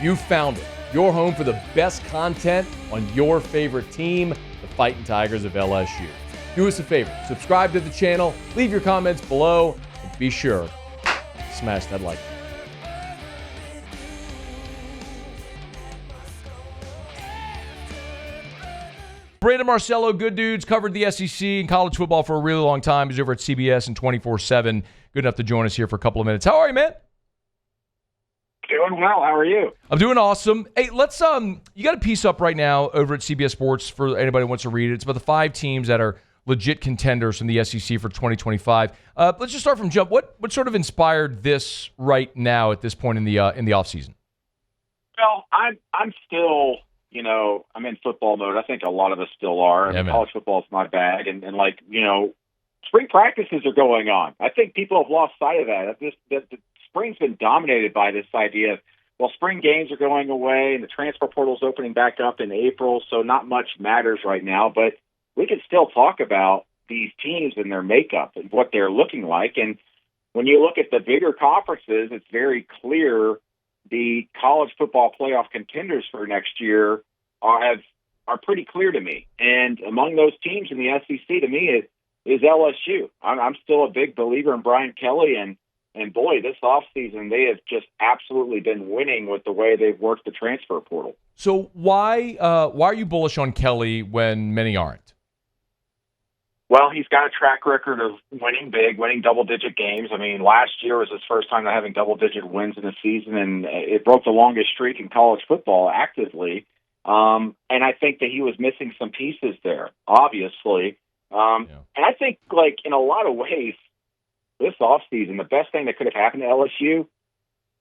You found it. Your home for the best content on your favorite team, the Fighting Tigers of LSU. Do us a favor. Subscribe to the channel. Leave your comments below. And be sure to smash that like button. Brandon Marcello, good dudes, covered the SEC and college football for a really long time. He's over at CBS and 24/7. Good enough to join us here for a couple of minutes. How are you, man? Doing well. How are you? I'm doing awesome. Hey, let's you got a piece up right now over at CBS Sports for anybody who wants to read it. It's about the 5 teams that are legit contenders from the SEC for 2025. Let's just start from jump. What sort of inspired this right now at this point in the offseason? Well, I'm still, I'm in football mode. I think a lot of us still are. Yeah, college football is my bag, and spring practices are going on. I think people have lost sight of that. The spring's been dominated by this idea of, well, spring games are going away and the transfer portal's opening back up in April, so not much matters right now. But we can still talk about these teams and their makeup and what they're looking like. And when you look at the bigger conferences, it's very clear the college football playoff contenders for next year are pretty clear to me. And among those teams in the SEC, to me, is LSU. I'm still a big believer in Brian Kelly, and boy, this offseason, they have just absolutely been winning with the way they've worked the transfer portal. So why are you bullish on Kelly when many aren't? Well, he's got a track record of winning big, winning double-digit games. I mean, last year was his first time having double-digit wins in a season, and it broke the longest streak in college football actively. And I think that he was missing some pieces there, obviously. And I think, in a lot of ways, this offseason, the best thing that could have happened to LSU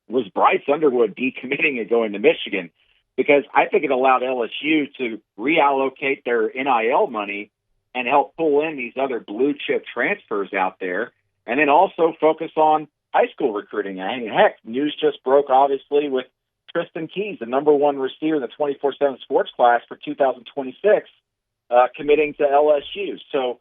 was Bryce Underwood decommitting and going to Michigan, because I think it allowed LSU to reallocate their NIL money and help pull in these other blue-chip transfers out there, and then also focus on high school recruiting. I mean, heck, news just broke, obviously, with Tristan Keys, the number 1 receiver in the 24/7 sports class for 2026, committing to LSU. So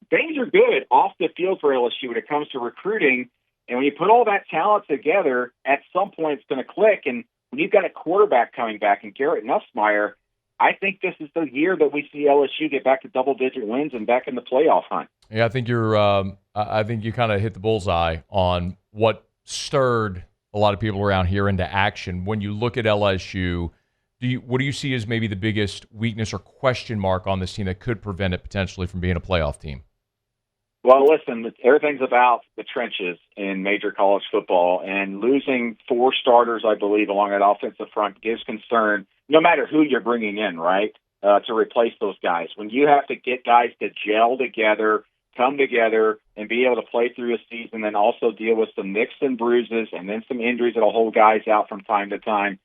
things are good off the field for LSU when it comes to recruiting. And when you put all that talent together, at some point it's going to click. And when you've got a quarterback coming back in Garrett Nussmeier, I think this is the year that we see LSU get back to double-digit wins and back in the playoff hunt. Yeah, I think I think you kind of hit the bullseye on what stirred a lot of people around here into action. When you look at LSU, what do you see as maybe the biggest weakness or question mark on this team that could prevent it potentially from being a playoff team? Well, listen, everything's about the trenches in major college football, and losing 4 starters, I believe, along that offensive front gives concern, no matter who you're bringing in, right, to replace those guys. When you have to get guys to gel together, come together, and be able to play through a season, and also deal with some nicks and bruises and then some injuries that'll hold guys out from time to time,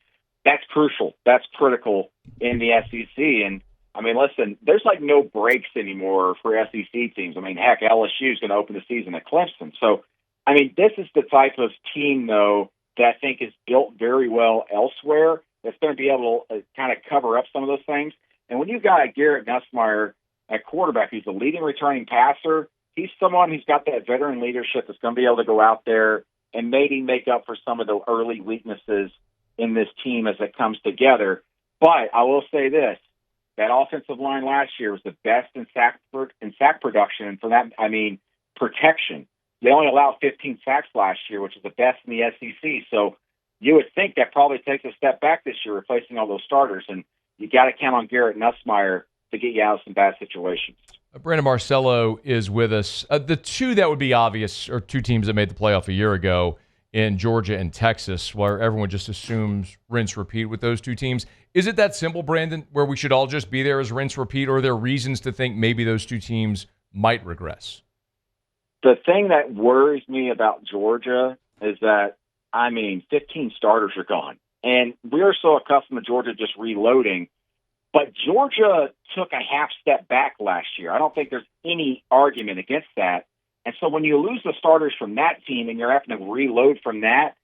that's crucial. That's critical in the SEC. And I mean, listen, there's no breaks anymore for SEC teams. I mean, heck, LSU is going to open the season at Clemson. So, I mean, this is the type of team, though, that I think is built very well elsewhere. That's going to be able to kind of cover up some of those things. And when you've got Garrett Nussmeier at quarterback, he's the leading returning passer. He's someone who's got that veteran leadership that's going to be able to go out there and maybe make up for some of the early weaknesses in this team as it comes together. But I will say this. That offensive line last year was the best in sack production, and for that, I mean protection. They only allowed 15 sacks last year, which is the best in the SEC. So you would think that probably takes a step back this year, replacing all those starters, and you got to count on Garrett Nussmeier to get you out of some bad situations. Brandon Marcello is with us. The 2 that would be obvious are 2 teams that made the playoff a year ago in Georgia and Texas, where everyone just assumes rinse repeat with those 2 teams. Is it that simple, Brandon, where we should all just be there as rinse repeat, or are there reasons to think maybe those 2 teams might regress? The thing that worries me about Georgia is that, 15 starters are gone. And we're so accustomed to Georgia just reloading. But Georgia took a half step back last year. I don't think there's any argument against that. And so when you lose the starters from that team and you're having to reload from that,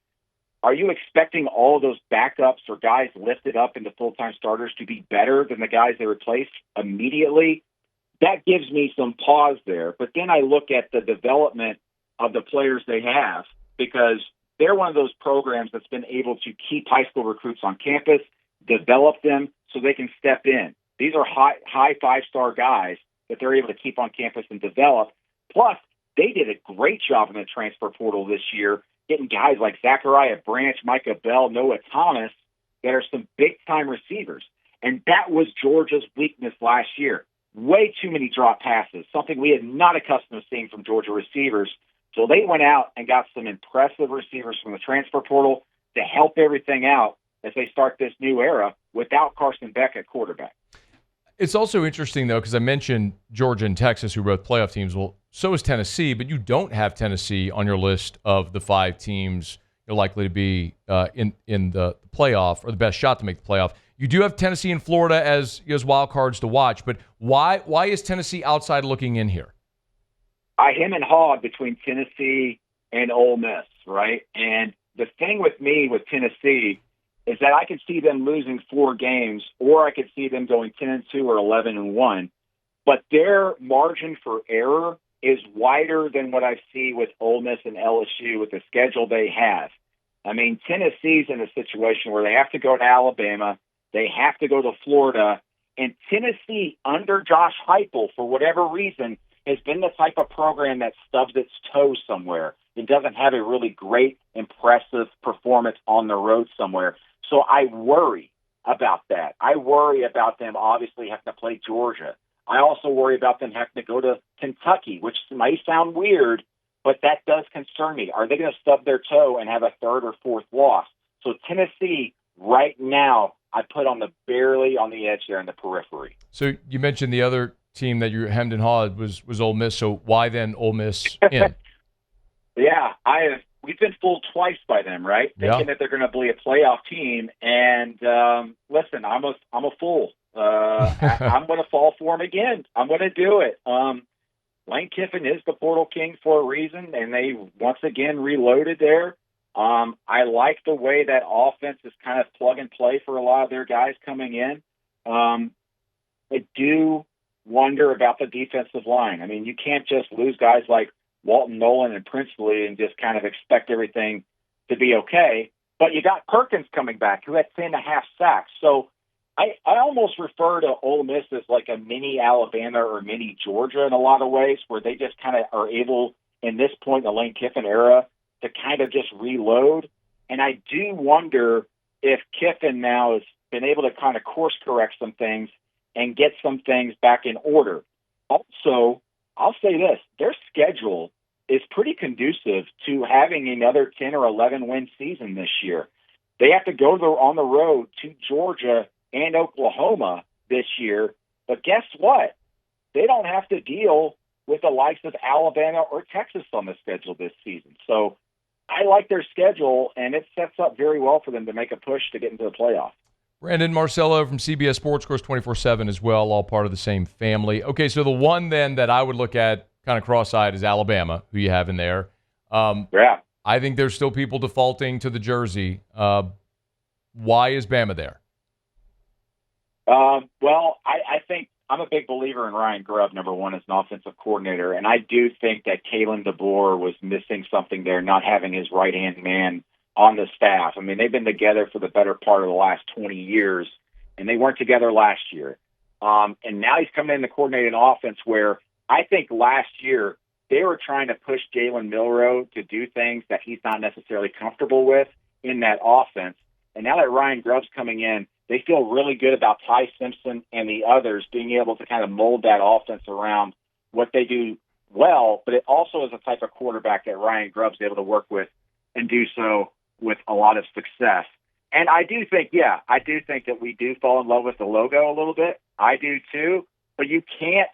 are you expecting all of those backups or guys lifted up into full-time starters to be better than the guys they replaced immediately? That gives me some pause there. But then I look at the development of the players they have, because they're one of those programs that's been able to keep high school recruits on campus, develop them so they can step in. These are high five-star guys that they're able to keep on campus and develop. Plus, they did a great job in the transfer portal this year, getting guys like Zachariah Branch, Micah Bell, Noah Thomas, that are some big-time receivers. And that was Georgia's weakness last year. Way too many drop passes, something we had not accustomed to seeing from Georgia receivers. So they went out and got some impressive receivers from the transfer portal to help everything out as they start this new era without Carson Beck at quarterback. It's also interesting, though, because I mentioned Georgia and Texas, who are both playoff teams. Well, so is Tennessee, but you don't have Tennessee on your list of the 5 teams you're likely to be in the playoff, or the best shot to make the playoff. You do have Tennessee and Florida as wild cards to watch, but why is Tennessee outside looking in here? I hem and haw between Tennessee and Ole Miss, right? And the thing with me with Tennessee is that I could see them losing 4 games, or I could see them going 10-2 or 11-1. But their margin for error is wider than what I see with Ole Miss and LSU with the schedule they have. I mean, Tennessee's in a situation where they have to go to Alabama, they have to go to Florida, and Tennessee under Josh Heupel, for whatever reason, has been the type of program that stubs its toe somewhere. It doesn't have a really great, impressive performance on the road somewhere. So I worry about that. I worry about them obviously having to play Georgia. I also worry about them having to go to Kentucky, which may sound weird, but that does concern me. Are they going to stub their toe and have a 3rd or 4th loss? So Tennessee, right now, I put on barely on the edge there in the periphery. So you mentioned the other team that you hemmed and hawed was Ole Miss. So why then Ole Miss in? Yeah, we've been fooled twice by them, right? Thinking that they're going to be a playoff team. And listen, I'm a fool. I'm going to fall for them again. I'm going to do it. Lane Kiffin is the portal king for a reason, and they once again reloaded there. I like the way that offense is kind of plug and play for a lot of their guys coming in. I do wonder about the defensive line. I mean, you can't just lose guys like Walton Nolan and Princely and just kind of expect everything to be okay. But you got Perkins coming back, who had 10.5 sacks. So I almost refer to Ole Miss as like a mini Alabama or mini Georgia in a lot of ways, where they just kind of are able, in this point in the Lane Kiffin era, to kind of just reload. And I do wonder if Kiffin now has been able to kind of course correct some things and get some things back in order. Also, I'll say this, their schedule is pretty conducive to having another 10 or 11 win season this year. They have to go on the road to Georgia and Oklahoma this year, but guess what? They don't have to deal with the likes of Alabama or Texas on the schedule this season. So I like their schedule, and it sets up very well for them to make a push to get into the playoff. Brandon Marcello from CBS Sports, of course, 24/7 as well, all part of the same family. Okay, so the one then that I would look at kind of cross-eyed is Alabama, who you have in there. Yeah. I think there's still people defaulting to the jersey. Why is Bama there? Well, I think I'm a big believer in Ryan Grubb, number one, as an offensive coordinator, and I do think that Kalen DeBoer was missing something there, not having his right-hand man on the staff. I mean, they've been together for the better part of the last 20 years, and they weren't together last year. And now he's coming in to coordinate an offense where I think last year they were trying to push Jalen Milroe to do things that he's not necessarily comfortable with in that offense. And now that Ryan Grubb's coming in, they feel really good about Ty Simpson and the others being able to kind of mold that offense around what they do well, but it also is a type of quarterback that Ryan Grubb's able to work with and do so with a lot of success. And I do think that we do fall in love with the logo a little bit. I do too, but you can't,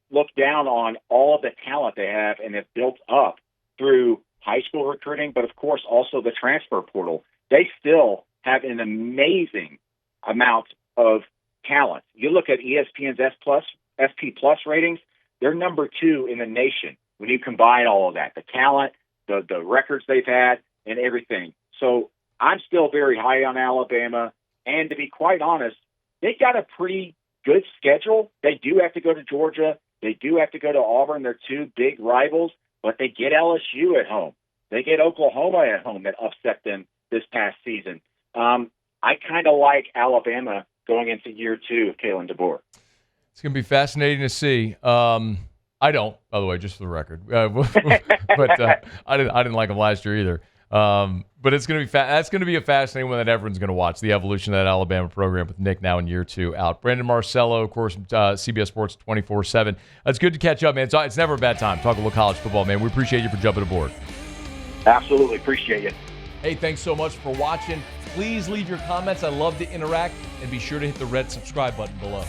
look down on all of the talent they have and have built up through high school recruiting, but of course also the transfer portal. They still have an amazing amount of talent. You look at ESPN's SP Plus ratings, they're number 2 in the nation when you combine all of that, the talent, the records they've had, and everything. So I'm still very high on Alabama, and to be quite honest, they got a pretty good schedule. They do have to go to Georgia. They do have to go to Auburn. They're 2 big rivals, but they get LSU at home. They get Oklahoma at home that upset them this past season. I kind of like Alabama going into year 2 of Kalen DeBoer. It's going to be fascinating to see. I don't, by the way, just for the record. But I didn't like him last year either. But it's going to be that's going to be a fascinating one that everyone's going to watch, the evolution of that Alabama program with Nick now in year 2 out. Brandon Marcello, of course, CBS Sports 24/7. It's good to catch up, man. It's never a bad time talking a little college football, man. We appreciate you for jumping aboard. Absolutely. Appreciate you. Hey, thanks so much for watching. Please leave your comments. I love to interact. And be sure to hit the red subscribe button below.